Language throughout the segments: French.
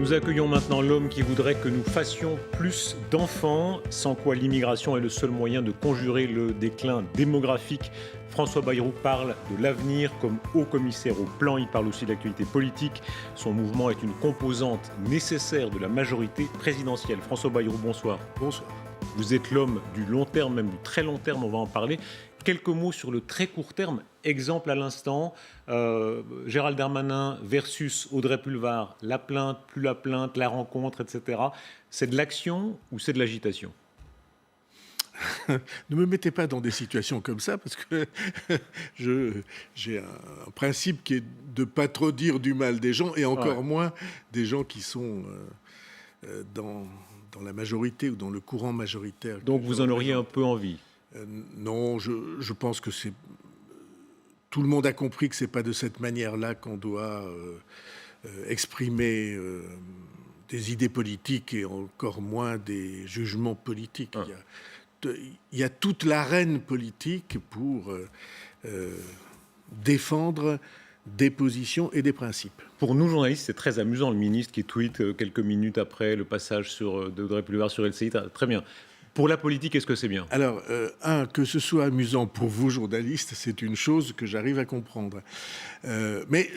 Nous accueillons maintenant l'homme qui voudrait que nous fassions plus d'enfants, sans quoi l'immigration est le seul moyen de conjurer le déclin démographique. François Bayrou parle de l'avenir comme haut-commissaire au plan, il parle aussi de l'actualité politique. Son mouvement est une composante nécessaire de la majorité présidentielle. François Bayrou, bonsoir. Bonsoir. Vous êtes l'homme du long terme, même du très long terme, on va en parler. Quelques mots sur le très court terme. Exemple à l'instant, Gérald Darmanin versus Audrey Pulvar. La plainte, plus la plainte, la rencontre, etc. C'est de l'action ou c'est de l'agitation ? Ne me mettez pas dans des situations comme ça, parce que j'ai un principe qui est de ne pas trop dire du mal des gens, et encore moins des gens qui sont dans la majorité ou dans le courant majoritaire. Donc vous en auriez un peu envie ? Non, je pense que c'est... Tout le monde a compris que ce n'est pas de cette manière-là qu'on doit exprimer des idées politiques et encore moins des jugements politiques. Il y a toute l'arène politique pour défendre des positions et des principes. Pour nous, journalistes, c'est très amusant, le ministre qui tweet quelques minutes après le passage d'Audrey Pulvar sur LCI. Très bien. Pour la politique, est-ce que c'est bien ? Alors, que ce soit amusant pour vous, journalistes, c'est une chose que j'arrive à comprendre. Mais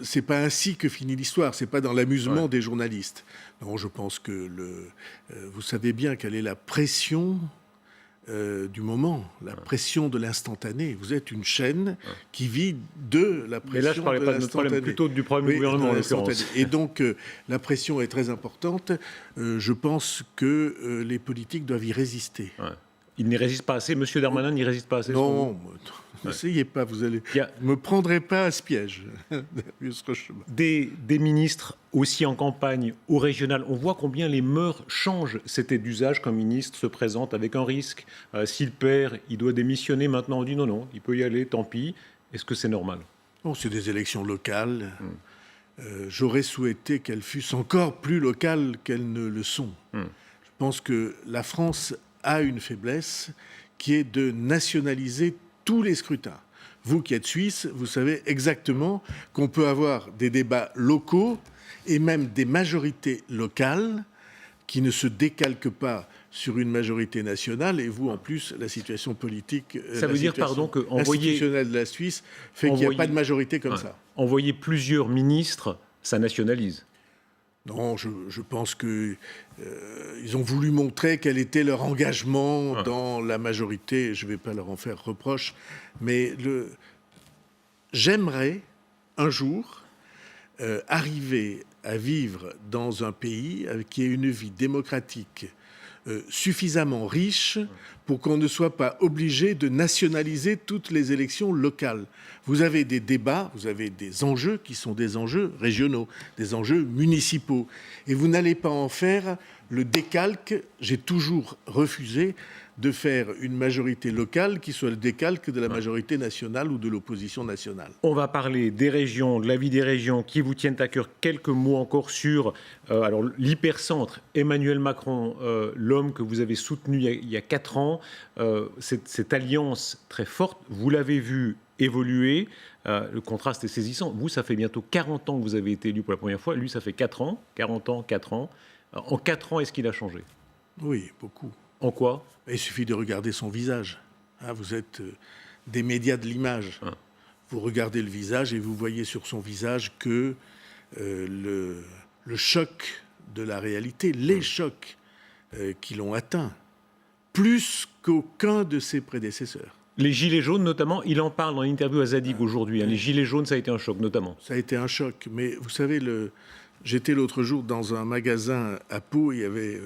c'est pas ainsi que finit l'histoire. C'est pas dans l'amusement des journalistes. Non, je pense que vous savez bien quelle est la pression du moment, la pression de l'instantané. Vous êtes une chaîne qui vit de la pression. Mais là, je ne parlais pas de notre problème, plutôt du problème du gouvernement, en l'occurrence. Et donc, la pression est très importante. Je pense que les politiques doivent y résister. Il n'y résiste pas assez. Monsieur Darmanin n'y résiste pas assez. Non, n'essayez pas. Vous allez me prendrez pas à ce piège. Des ministres aussi en campagne au régional. On voit combien les mœurs changent. C'était d'usage qu'un ministre se présente avec un risque. S'il perd, il doit démissionner. Maintenant, on dit non, il peut y aller, tant pis. Est-ce que c'est normal ? Non, c'est des élections locales. J'aurais souhaité qu'elles fussent encore plus locales qu'elles ne le sont. Je pense que la France a une faiblesse qui est de nationaliser tous les scrutins. Vous qui êtes suisse, vous savez exactement qu'on peut avoir des débats locaux et même des majorités locales qui ne se décalquent pas sur une majorité nationale. Et vous, en plus, la situation politique, ça veut dire, pardon, que institutionnelle de la Suisse fait qu'il n'y a pas de majorité comme ça. Envoyer plusieurs ministres, ça nationalise. Non, je pense qu'ils ont voulu montrer quel était leur engagement dans la majorité. Je ne vais pas leur en faire reproche, mais j'aimerais un jour arriver à vivre dans un pays qui ait une vie démocratique suffisamment riche pour qu'on ne soit pas obligé de nationaliser toutes les élections locales. Vous avez des débats, vous avez des enjeux qui sont des enjeux régionaux, des enjeux municipaux. Et vous n'allez pas en faire le décalque. J'ai toujours refusé de faire une majorité locale qui soit le décalque de la majorité nationale ou de l'opposition nationale. On va parler des régions, de la vie des régions qui vous tiennent à cœur. Quelques mots encore sur l'hypercentre. Emmanuel Macron, l'homme que vous avez soutenu il y a 4 ans, cette alliance très forte, vous l'avez vu évoluer. Le contraste est saisissant. Vous, ça fait bientôt 40 ans que vous avez été élu pour la première fois. Lui, ça fait 4 ans. 40 ans, 4 ans. En 4 ans, est-ce qu'il a changé ? Oui, beaucoup. En quoi ? Il suffit de regarder son visage. Vous êtes des médias de l'image. Vous regardez le visage et vous voyez sur son visage que le choc de la réalité, les chocs qui l'ont atteint, plus qu'aucun de ses prédécesseurs. Les gilets jaunes, notamment, il en parle dans l'interview à Zadig aujourd'hui. Les gilets jaunes, ça a été un choc, notamment. Ça a été un choc. Mais vous savez, j'étais l'autre jour dans un magasin à Pau, il y avait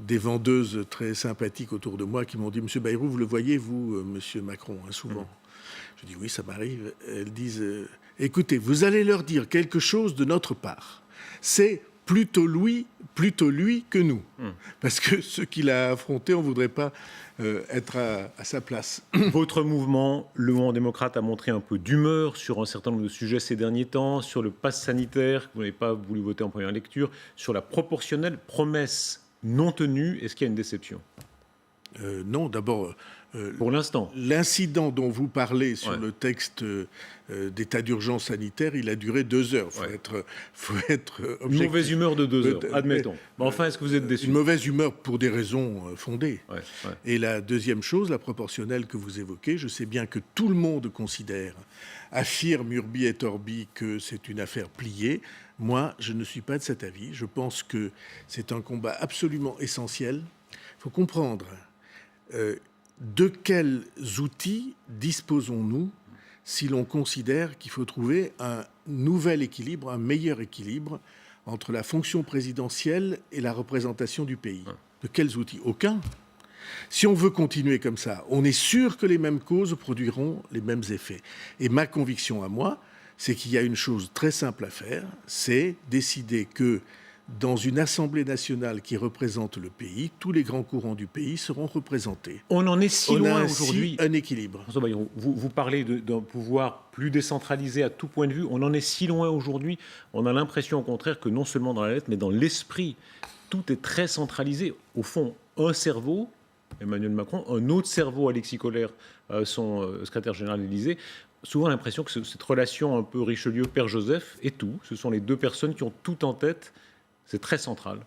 des vendeuses très sympathiques autour de moi qui m'ont dit « Monsieur Bayrou, vous le voyez, vous, Monsieur Macron, souvent ?» Je dis « Oui, ça m'arrive. » Elles disent « Écoutez, vous allez leur dire quelque chose de notre part. C'est plutôt lui que nous. » Parce que ce qu'il a affronté, on ne voudrait pas être à sa place. Votre mouvement, le Mouvement démocrate, a montré un peu d'humeur sur un certain nombre de sujets ces derniers temps, sur le pass sanitaire, que vous n'avez pas voulu voter en première lecture, sur la proportionnelle, promesse non tenue. Est-ce qu'il y a une déception ? Non, d'abord, Pour l'instant. L'incident dont vous parlez sur Ouais. le texte d'état d'urgence sanitaire, il a duré 2 heures. Faut être Une objectif. mauvaise humeur de 2 heures, Mais- admettons. Mais enfin, est-ce que vous êtes déçu? Une mauvaise humeur pour des raisons fondées. Ouais, ouais. Et la deuxième chose, la proportionnelle que vous évoquez, je sais bien que tout le monde considère, affirme urbi et orbi que c'est une affaire pliée. Moi, je ne suis pas de cet avis. Je pense que c'est un combat absolument essentiel. Il faut comprendre de quels outils disposons-nous si l'on considère qu'il faut trouver un nouvel équilibre, un meilleur équilibre entre la fonction présidentielle et la représentation du pays. De quels outils? Aucun. Si on veut continuer comme ça, on est sûr que les mêmes causes produiront les mêmes effets. Et ma conviction à moi, c'est qu'il y a une chose très simple à faire, c'est décider que dans une Assemblée nationale qui représente le pays, tous les grands courants du pays seront représentés. On en est si On a loin ainsi aujourd'hui. un équilibre. François Bayrou, vous parlez d'un pouvoir plus décentralisé à tout point de vue. On en est si loin aujourd'hui. On a l'impression, au contraire, que non seulement dans la lettre, mais dans l'esprit, tout est très centralisé. Au fond, un cerveau, Emmanuel Macron, un autre cerveau, Alexis Kohler, son secrétaire général de l'Élysée. Souvent l'impression que cette relation un peu Richelieu-Père Joseph est tout. Ce sont les deux personnes qui ont tout en tête. C'est très central.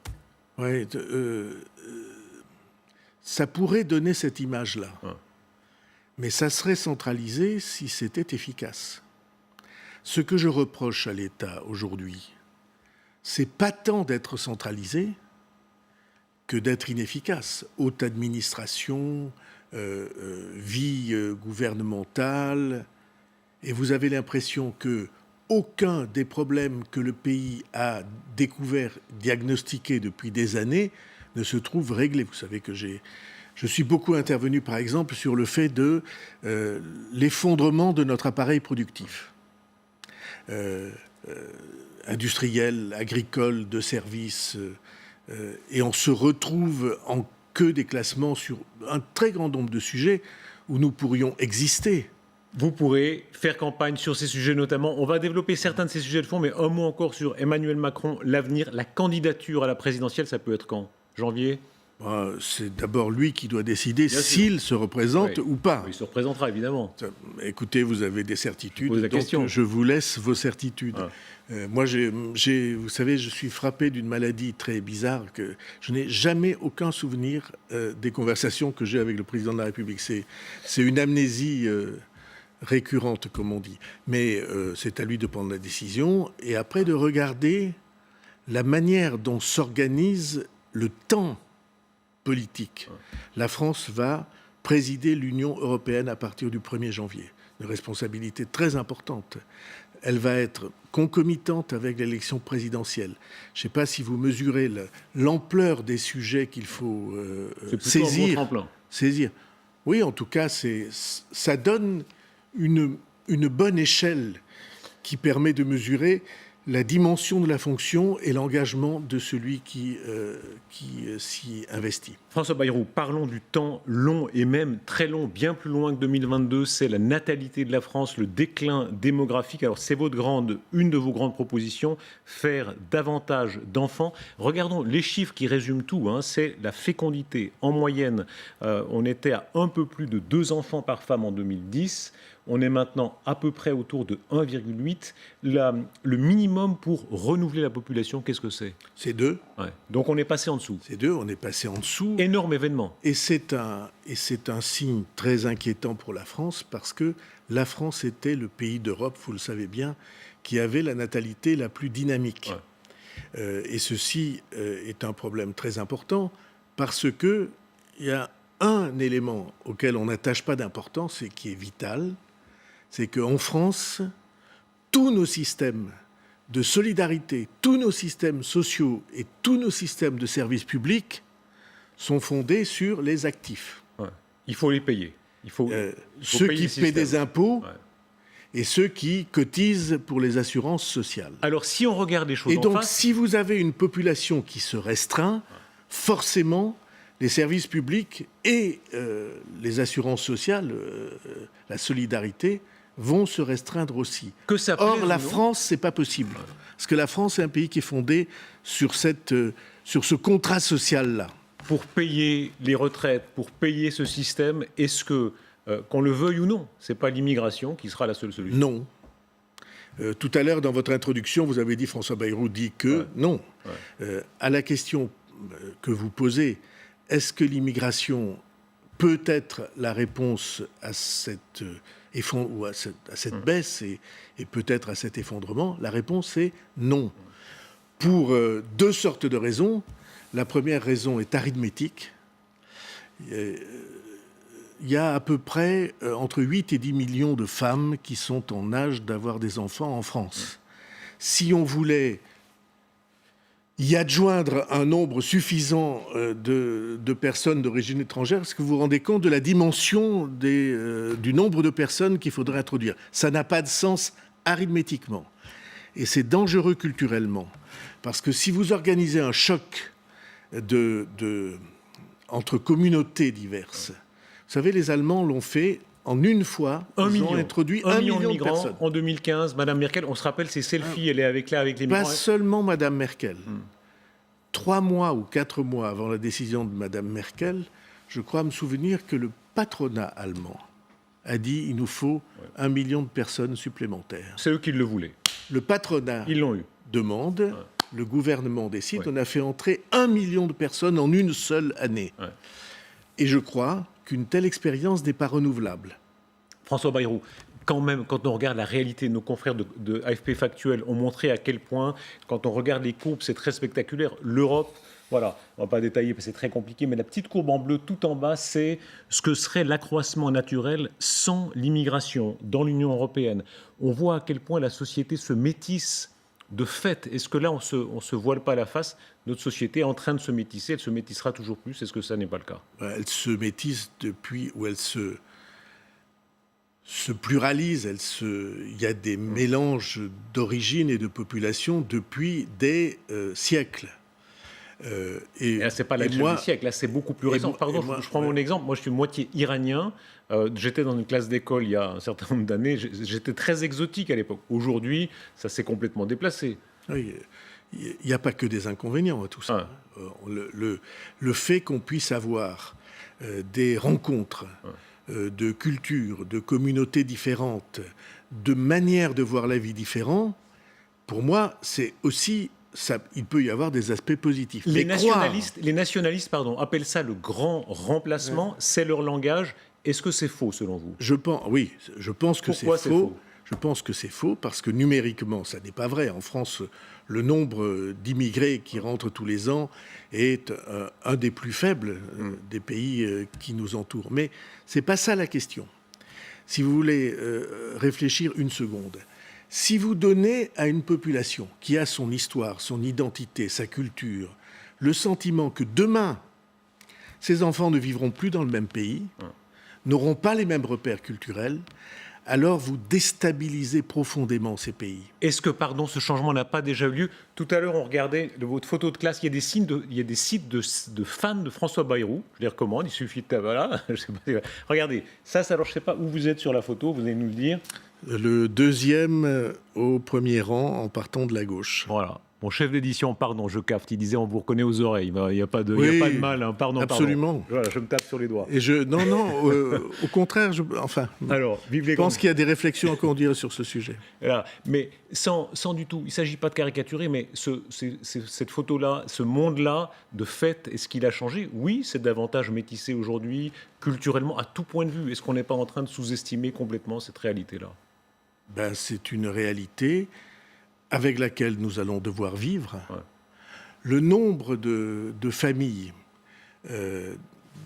Ouais, ça pourrait donner cette image-là. Ouais. Mais ça serait centralisé si c'était efficace. Ce que je reproche à l'État aujourd'hui, c'est pas tant d'être centralisé que d'être inefficace. Haute administration, vie gouvernementale, et vous avez l'impression que aucun des problèmes que le pays a découvert, diagnostiqués depuis des années, ne se trouve réglé. Vous savez que je suis beaucoup intervenu, par exemple, sur le fait de l'effondrement de notre appareil productif. Industriel, agricole, de services, et on se retrouve en queue des classements sur un très grand nombre de sujets où nous pourrions exister. Vous pourrez faire campagne sur ces sujets notamment. On va développer certains de ces sujets de fond, mais un mot encore sur Emmanuel Macron, l'avenir, la candidature à la présidentielle, ça peut être quand? Janvier? C'est d'abord lui qui doit décider Bien s'il se représente ou pas. Il se représentera, évidemment. Écoutez, vous avez des certitudes, Posez la question. donc je vous laisse vos certitudes. Ah. Moi, vous savez, je suis frappé d'une maladie très bizarre que je n'ai jamais aucun souvenir des conversations que j'ai avec le président de la République. C'est une amnésie récurrente, comme on dit. Mais c'est à lui de prendre la décision et après de regarder la manière dont s'organise le temps politique. La France va présider l'Union européenne à partir du 1er janvier. Une responsabilité très importante. Elle va être concomitante avec l'élection présidentielle. Je ne sais pas si vous mesurez l'ampleur des sujets qu'il faut saisir. Saisir. Oui, en tout cas, ça donne une bonne échelle qui permet de mesurer la dimension de la fonction et l'engagement de celui qui s'y investit. François Bayrou, parlons du temps long et même très long, bien plus loin que 2022, c'est la natalité de la France, le déclin démographique. Alors c'est une de vos grandes propositions, faire davantage d'enfants. Regardons les chiffres qui résument tout, c'est la fécondité. En moyenne, on était à un peu plus de 2 enfants par femme en 2010. On est maintenant à peu près autour de 1,8. Le minimum pour renouveler la population, qu'est-ce que c'est? C'est 2. Ouais. Donc on est passé en dessous. C'est 2, on est passé en dessous. Énorme événement. Et c'est un signe très inquiétant pour la France parce que la France était le pays d'Europe, vous le savez bien, qui avait la natalité la plus dynamique. Ouais. Et ceci est un problème très important parce qu'il y a un élément auquel on n'attache pas d'importance et qui est vital, c'est qu'en France, tous nos systèmes de solidarité, tous nos systèmes sociaux et tous nos systèmes de services publics sont fondés sur les actifs. Ouais. Il faut les payer. Il faut ceux qui paient des impôts ouais. et ceux qui cotisent pour les assurances sociales. Alors, si on regarde les choses et en donc, face... si vous avez une population qui se restreint, forcément, les services publics et les assurances sociales, la solidarité, vont se restreindre aussi. Que ça Or, la France, c'est pas possible. Parce que la France est un pays qui est fondé sur ce contrat social-là. pour payer les retraites, pour payer ce système, est-ce que, qu'on le veuille ou non, ce n'est pas l'immigration qui sera la seule solution? Non. Tout à l'heure, dans votre introduction, vous avez dit, François Bayrou dit que non. À la question que vous posez, est-ce que l'immigration peut être la réponse à cette baisse et peut-être à cet effondrement? La réponse est non. Pour deux sortes de raisons. La première raison est arithmétique. Il y a à peu près entre 8 et 10 millions de femmes qui sont en âge d'avoir des enfants en France. Si on voulait y adjoindre un nombre suffisant de personnes d'origine étrangère, est-ce que vous vous rendez compte de la dimension du nombre de personnes qu'il faudrait introduire? Ça n'a pas de sens arithmétiquement. Et c'est dangereux culturellement. Parce que si vous organisez un choc entre communautés diverses, vous savez, les Allemands l'ont fait en une fois. Ils ont introduit 1 million de migrants personnes. En 2015, Madame Merkel, on se rappelle ces selfies, elle est avec les migrants. Pas seulement Madame Merkel. 3 mois ou 4 mois avant la décision de Madame Merkel, je crois me souvenir que le patronat allemand a dit il nous faut 1 million de personnes supplémentaires. C'est eux qui le voulaient. Le patronat Ils l'ont eu. demande, le gouvernement décide, on a fait entrer 1 million de personnes en une seule année. Et je crois qu'une telle expérience n'est pas renouvelable. François Bayrou, quand même, quand on regarde la réalité, nos confrères de AFP Factuel ont montré à quel point, quand on regarde les courbes, c'est très spectaculaire. L'Europe, voilà, on ne va pas détailler parce que c'est très compliqué, mais la petite courbe en bleu tout en bas, c'est ce que serait l'accroissement naturel sans l'immigration dans l'Union européenne. On voit à quel point la société se métisse de fait. Est-ce que là, on se voile pas la face? Notre société est en train de se métisser, elle se métissera toujours plus. Est-ce que ça n'est pas le cas? Elle se métisse depuis où elle se pluralise. Il y a des mélanges d'origine et de population depuis des siècles. Et là, c'est pas la du siècle, là, c'est beaucoup plus récent. Pardon, je prends mon exemple. Moi, je suis moitié iranien. J'étais dans une classe d'école il y a un certain nombre d'années. J'étais très exotique à l'époque. Aujourd'hui, ça s'est complètement déplacé. Oui, il n'y a pas que des inconvénients à tout ça. Le fait qu'on puisse avoir des rencontres de cultures, de communautés différentes, de manières de voir la vie différentes, pour moi, c'est aussi... il peut y avoir des aspects positifs. Les nationalistes appellent ça le grand remplacement. C'est leur langage. Est-ce que c'est faux, selon vous? Oui, je pense que c'est faux. Je pense que c'est faux parce que numériquement, ça n'est pas vrai. En France, le nombre d'immigrés qui rentrent tous les ans est un des plus faibles des pays qui nous entourent. Mais ce n'est pas ça la question. Si vous voulez réfléchir une seconde, si vous donnez à une population qui a son histoire, son identité, sa culture, le sentiment que demain, ces enfants ne vivront plus dans le même pays, n'auront pas les mêmes repères culturels, alors vous déstabilisez profondément ces pays. Est-ce que, ce changement n'a pas déjà eu lieu? Tout à l'heure, on regardait votre photo de classe, il y a des sites de fans de François Bayrou, je les recommande, il suffit de... Voilà, je sais pas, regardez, ça, alors je ne sais pas où vous êtes sur la photo, vous allez nous le dire. Le deuxième au premier rang en partant de la gauche. Voilà. Mon chef d'édition, pardon, je capte, il disait on vous reconnaît aux oreilles. Il n'y a pas de mal, hein. Pardon. Absolument. Voilà, je me tape sur les doigts. Et au contraire, je pense qu'il y a des réflexions à conduire sur ce sujet. Voilà. Mais sans du tout, il ne s'agit pas de caricaturer, mais cette photo-là, ce monde-là, de fait, est-ce qu'il a changé? Oui, c'est davantage métissé aujourd'hui, culturellement, à tout point de vue. Est-ce qu'on n'est pas en train de sous-estimer complètement cette réalité-là? C'est une réalité avec laquelle nous allons devoir vivre. Le nombre de familles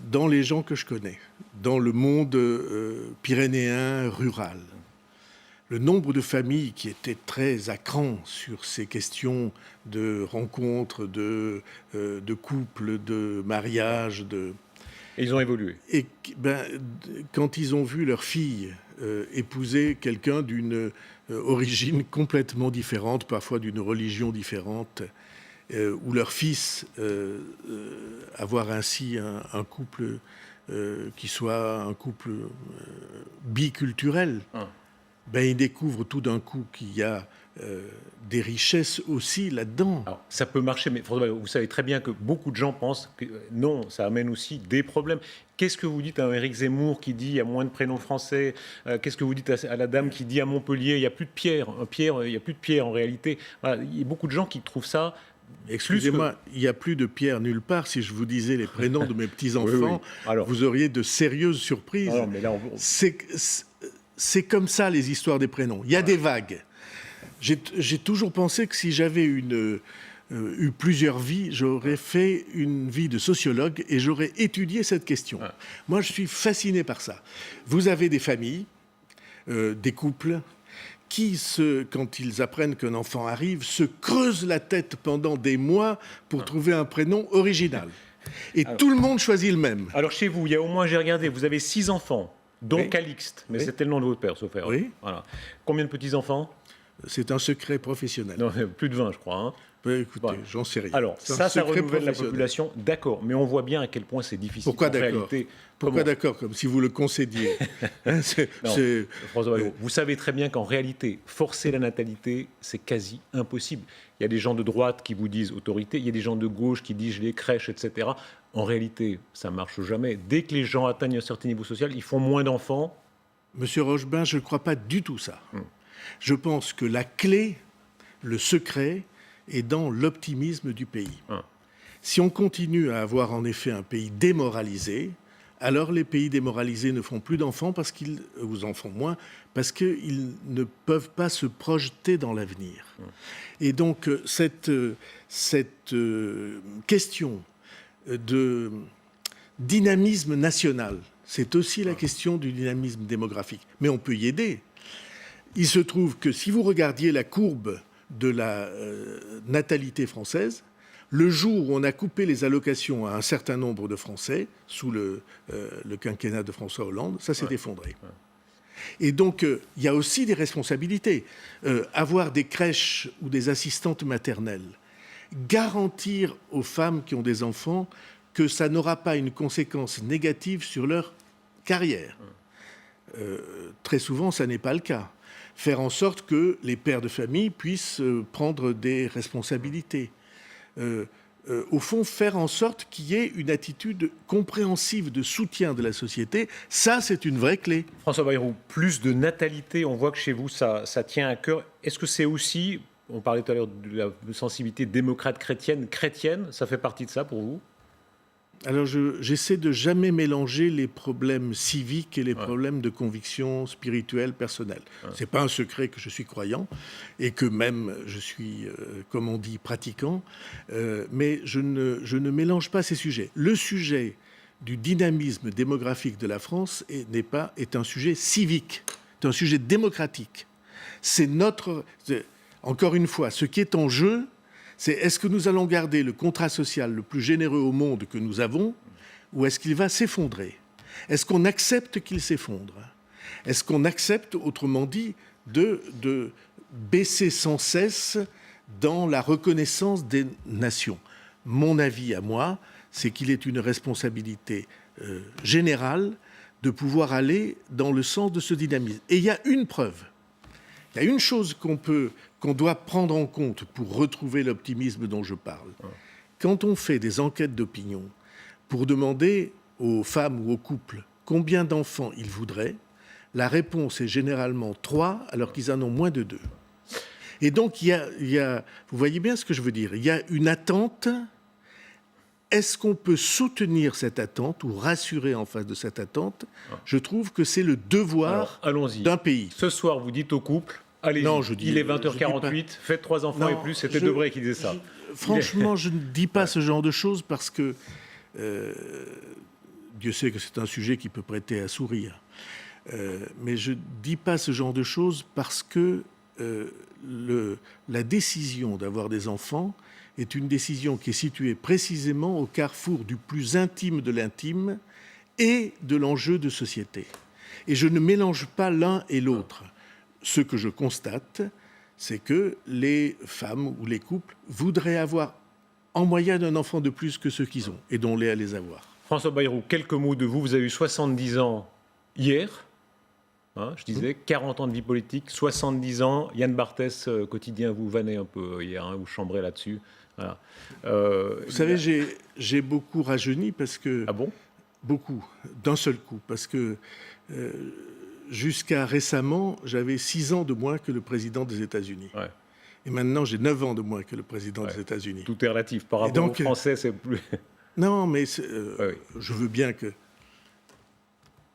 dans les gens que je connais, dans le monde pyrénéen rural, le nombre de familles qui étaient très à cran sur ces questions de rencontres, de couples, de mariages, Et ils ont évolué. Et quand ils ont vu leur fille épouser quelqu'un d'une origine complètement différente, parfois d'une religion différente, ou leur fils avoir ainsi un couple qui soit un couple biculturel, ils découvrent tout d'un coup qu'il y a des richesses aussi là-dedans. Alors, ça peut marcher, mais François Bayrou, vous savez très bien que beaucoup de gens pensent que non, ça amène aussi des problèmes. Qu'est-ce que vous dites à Éric Zemmour qui dit il y a moins de prénoms français? Qu'est-ce que vous dites à la dame qui dit à Montpellier il n'y a plus de Pierre? Il n'y a plus de Pierre en réalité. Voilà, il y a beaucoup de gens qui trouvent ça. Excusez-moi, il n'y a plus de Pierre nulle part. Si je vous disais les prénoms de mes petits-enfants, oui. Vous auriez de sérieuses surprises. Non, mais là, C'est comme ça, les histoires des prénoms. Il y a des vagues. J'ai toujours pensé que si j'avais eu plusieurs vies, j'aurais fait une vie de sociologue et j'aurais étudié cette question. Moi, je suis fasciné par ça. Vous avez des familles, des couples, qui, quand ils apprennent qu'un enfant arrive, se creusent la tête pendant des mois pour trouver un prénom original. Et tout le monde choisit le même. Alors chez vous, il y a au moins, j'ai regardé, vous avez 6 enfants, dont Calixte, mais c'était le nom de votre père, sauf erreur. Oui. Voilà. Combien de petits-enfants? C'est un secret professionnel. Non, plus de 20, je crois. Hein. Écoutez, Voilà. j'en sais rien. Alors, ça renouvelle la population, d'accord, mais on voit bien à quel point c'est difficile. Pourquoi d'accord? Pourquoi d'accord? Comme si vous le concédiez. François Bayrou, vous savez très bien qu'en réalité, forcer la natalité, c'est quasi impossible. Il y a des gens de droite qui vous disent autorité, il y a des gens de gauche qui disent les crèches, etc. En réalité, ça ne marche jamais. Dès que les gens atteignent un certain niveau social, ils font moins d'enfants. Monsieur Rochebin, je ne crois pas du tout ça. Je pense que la clé, le secret, est dans l'optimisme du pays. Si on continue à avoir en effet un pays démoralisé, alors les pays démoralisés ne feront plus d'enfants ou en font moins, parce qu'ils ne peuvent pas se projeter dans l'avenir. Et donc cette question de dynamisme national, c'est aussi la question du dynamisme démographique. Mais on peut y aider. Il se trouve que si vous regardiez la courbe de la natalité française, le jour où on a coupé les allocations à un certain nombre de Français, sous le quinquennat de François Hollande, ça s'est effondré. Et donc, il y a aussi des responsabilités. Avoir des crèches ou des assistantes maternelles, garantir aux femmes qui ont des enfants que ça n'aura pas une conséquence négative sur leur carrière. Très souvent, ça n'est pas le cas. Faire en sorte que les pères de famille puissent prendre des responsabilités. Au fond, faire en sorte qu'il y ait une attitude compréhensive de soutien de la société, ça, c'est une vraie clé. François Bayrou, plus de natalité, on voit que chez vous, ça tient à cœur. Est-ce que c'est aussi, on parlait tout à l'heure de la sensibilité démocrate chrétienne, ça fait partie de ça pour vous? Alors, j'essaie de jamais mélanger les problèmes civiques et les problèmes de conviction spirituelle, personnelle. C'est pas un secret que je suis croyant et que même je suis, comme on dit, pratiquant, mais je ne mélange pas ces sujets. Le sujet du dynamisme démographique de la France est un sujet civique, c'est un sujet démocratique. Encore une fois, ce qui est en jeu, c'est est-ce que nous allons garder le contrat social le plus généreux au monde que nous avons, ou est-ce qu'il va s'effondrer? Est-ce qu'on accepte qu'il s'effondre? Est-ce qu'on accepte, autrement dit, de baisser sans cesse dans la reconnaissance des nations? Mon avis à moi, c'est qu'il est une responsabilité générale de pouvoir aller dans le sens de ce dynamisme. Et il y a une preuve. Il y a une chose qu'on doit prendre en compte pour retrouver l'optimisme dont je parle. Quand on fait des enquêtes d'opinion pour demander aux femmes ou aux couples combien d'enfants ils voudraient, la réponse est généralement 3, alors qu'ils en ont moins de 2. Et donc, il y a, vous voyez bien ce que je veux dire, il y a une attente. Est-ce qu'on peut soutenir cette attente ou rassurer en face de cette attente? Je trouve que c'est le devoir d'un pays. Ce soir, vous dites au couple, allez-y, il est 20h48, faites 3 enfants et plus, c'était Debré qui disait ça. Franchement, je ne dis pas ce genre de choses parce que Dieu sait que c'est un sujet qui peut prêter à sourire. Mais je ne dis pas ce genre de choses parce que la décision d'avoir des enfants est une décision qui est située précisément au carrefour du plus intime de l'intime et de l'enjeu de société. Et je ne mélange pas l'un et l'autre. Ce que je constate, c'est que les femmes ou les couples voudraient avoir en moyenne un enfant de plus que ceux qu'ils ont et dont l'est à les avoir. François Bayrou, quelques mots de vous. Vous avez eu 70 ans hier. Hein, je disais 40 ans de vie politique, 70 ans. Yann Barthès, quotidien, vous vannez un peu hier, hein, vous chambrez là-dessus. Voilà. Vous savez, j'ai beaucoup rajeuni parce que... Ah bon? Beaucoup, d'un seul coup, parce que jusqu'à récemment, j'avais 6 ans de moins que le président des États-Unis. Ouais. Et maintenant, j'ai 9 ans de moins que le président des États-Unis. Tout est relatif. Par rapport aux Français, c'est plus... Non, mais oui. je veux bien que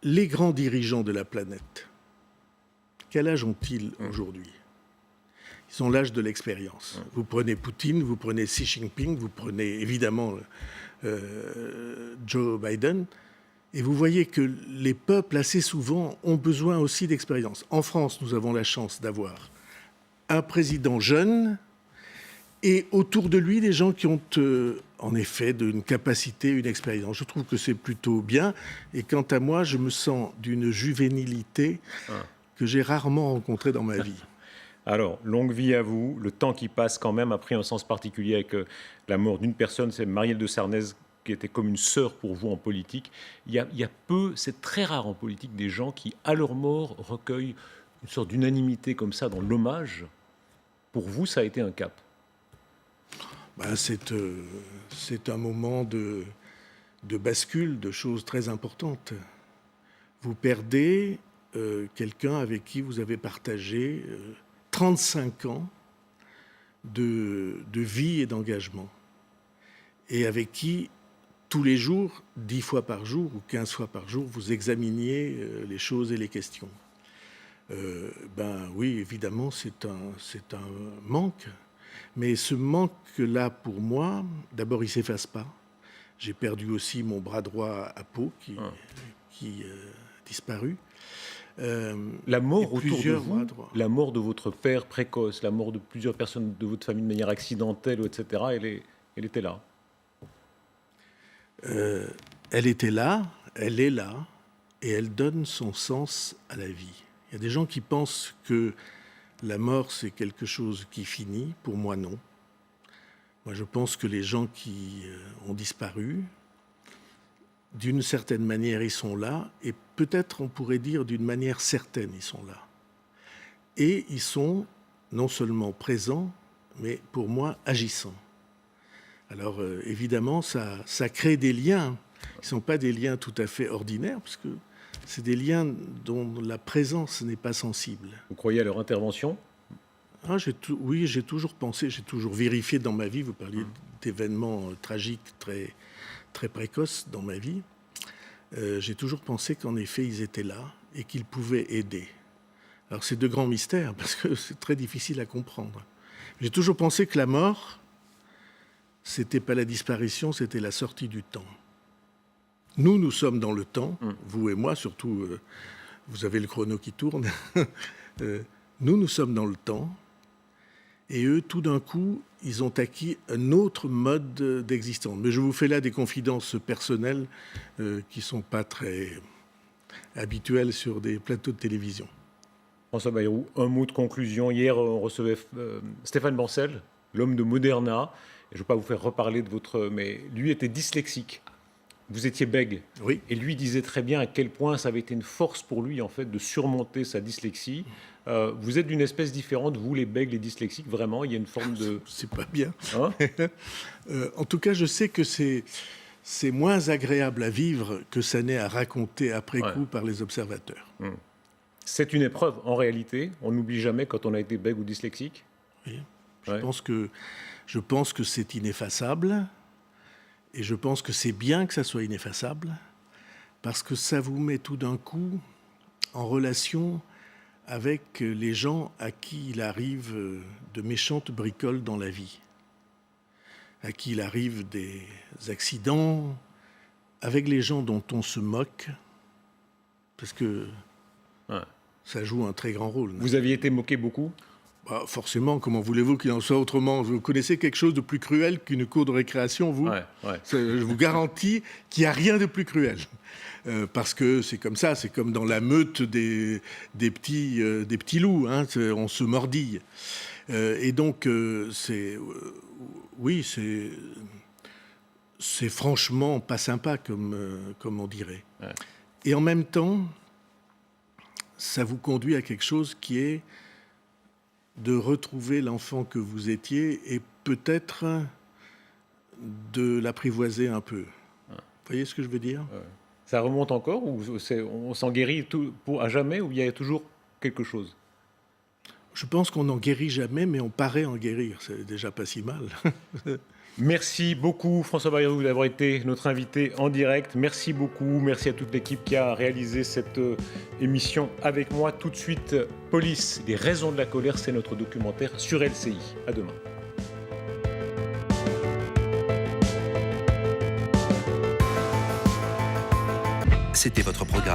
les grands dirigeants de la planète, quel âge ont-ils aujourd'hui? Ils ont l'âge de l'expérience. Vous prenez Poutine, vous prenez Xi Jinping, vous prenez évidemment Joe Biden, et vous voyez que les peuples, assez souvent, ont besoin aussi d'expérience. En France, nous avons la chance d'avoir un président jeune et autour de lui des gens qui ont en effet une capacité, une expérience. Je trouve que c'est plutôt bien. Et quant à moi, je me sens d'une juvénilité que j'ai rarement rencontrée dans ma vie. Alors, longue vie à vous. Le temps qui passe quand même a pris un sens particulier avec la mort d'une personne, c'est Marielle de Sarnez, qui était comme une sœur pour vous en politique. Il y a peu, c'est très rare en politique, des gens qui, à leur mort, recueillent une sorte d'unanimité comme ça dans l'hommage. Pour vous, ça a été un cap. Ben, c'est un moment de bascule, de choses très importantes. Vous perdez quelqu'un avec qui vous avez partagé 35 ans de vie et d'engagement, et avec qui, tous les jours, 10 fois par jour ou 15 fois par jour, vous examiniez les choses et les questions. Ben oui, évidemment, c'est un manque. Mais ce manque-là, pour moi, d'abord, il ne s'efface pas. J'ai perdu aussi mon bras droit à Pau, qui a disparu. La mort autour de vous, la mort de votre père précoce, la mort de plusieurs personnes de votre famille de manière accidentelle, etc., elle était là. Elle était là, elle est là, et elle donne son sens à la vie. Il y a des gens qui pensent que la mort, c'est quelque chose qui finit. Pour moi, non. Moi, je pense que les gens qui ont disparu, d'une certaine manière, ils sont là, et peut-être on pourrait dire d'une manière certaine, ils sont là. Et ils sont non seulement présents, mais pour moi, agissants. Alors, évidemment, ça crée des liens. Ils ne sont pas des liens tout à fait ordinaires, parce que c'est des liens dont la présence n'est pas sensible. Vous croyez à leur intervention? Oui, j'ai toujours pensé, j'ai toujours vérifié dans ma vie. Vous parliez d'événements tragiques très, très précoces dans ma vie. J'ai toujours pensé qu'en effet, ils étaient là et qu'ils pouvaient aider. Alors, c'est de grands mystères, parce que c'est très difficile à comprendre. J'ai toujours pensé que la mort, c'était pas la disparition, c'était la sortie du temps. Nous sommes dans le temps, vous et moi, surtout, vous avez le chrono qui tourne. Nous sommes dans le temps. Et eux, tout d'un coup, ils ont acquis un autre mode d'existence. Mais je vous fais là des confidences personnelles qui ne sont pas très habituelles sur des plateaux de télévision. François Bayrou, un mot de conclusion. Hier, on recevait Stéphane Bancel, l'homme de Moderna. Et je ne vais pas vous faire reparler de votre... Mais lui était dyslexique. Vous étiez bègue. Oui. Et lui disait très bien à quel point ça avait été une force pour lui, en fait, de surmonter sa dyslexie. Vous êtes d'une espèce différente, vous, les bègues, les dyslexiques, vraiment, il y a une forme de... C'est pas bien. Hein? En tout cas, je sais que c'est moins agréable à vivre que ça n'est à raconter après coup par les observateurs. C'est une épreuve, en réalité. On n'oublie jamais quand on a été bègue ou dyslexique. Oui. Je pense que c'est ineffaçable. Et je pense que c'est bien que ça soit ineffaçable, parce que ça vous met tout d'un coup en relation avec les gens à qui il arrive de méchantes bricoles dans la vie, à qui il arrive des accidents, avec les gens dont on se moque, parce que ça joue un très grand rôle. Vous aviez été moqué beaucoup ? Forcément, comment voulez-vous qu'il en soit autrement? Vous connaissez quelque chose de plus cruel qu'une cour de récréation, vous? Je vous garantis qu'il n'y a rien de plus cruel. Parce que c'est comme ça, c'est comme dans la meute des petits loups, hein, on se mordille. Et donc, c'est franchement pas sympa, comme on dirait. Et en même temps, ça vous conduit à quelque chose qui est de retrouver l'enfant que vous étiez et peut-être de l'apprivoiser un peu. Vous voyez ce que je veux dire? Ça remonte encore ou on s'en guérit à jamais ou il y a toujours quelque chose? Je pense qu'on n'en guérit jamais, mais on paraît en guérir. C'est déjà pas si mal. Merci beaucoup François Bayrou d'avoir été notre invité en direct. Merci beaucoup. Merci à toute l'équipe qui a réalisé cette émission avec moi. Tout de suite, Police, les raisons de la colère, c'est notre documentaire sur LCI. À demain. C'était votre programme.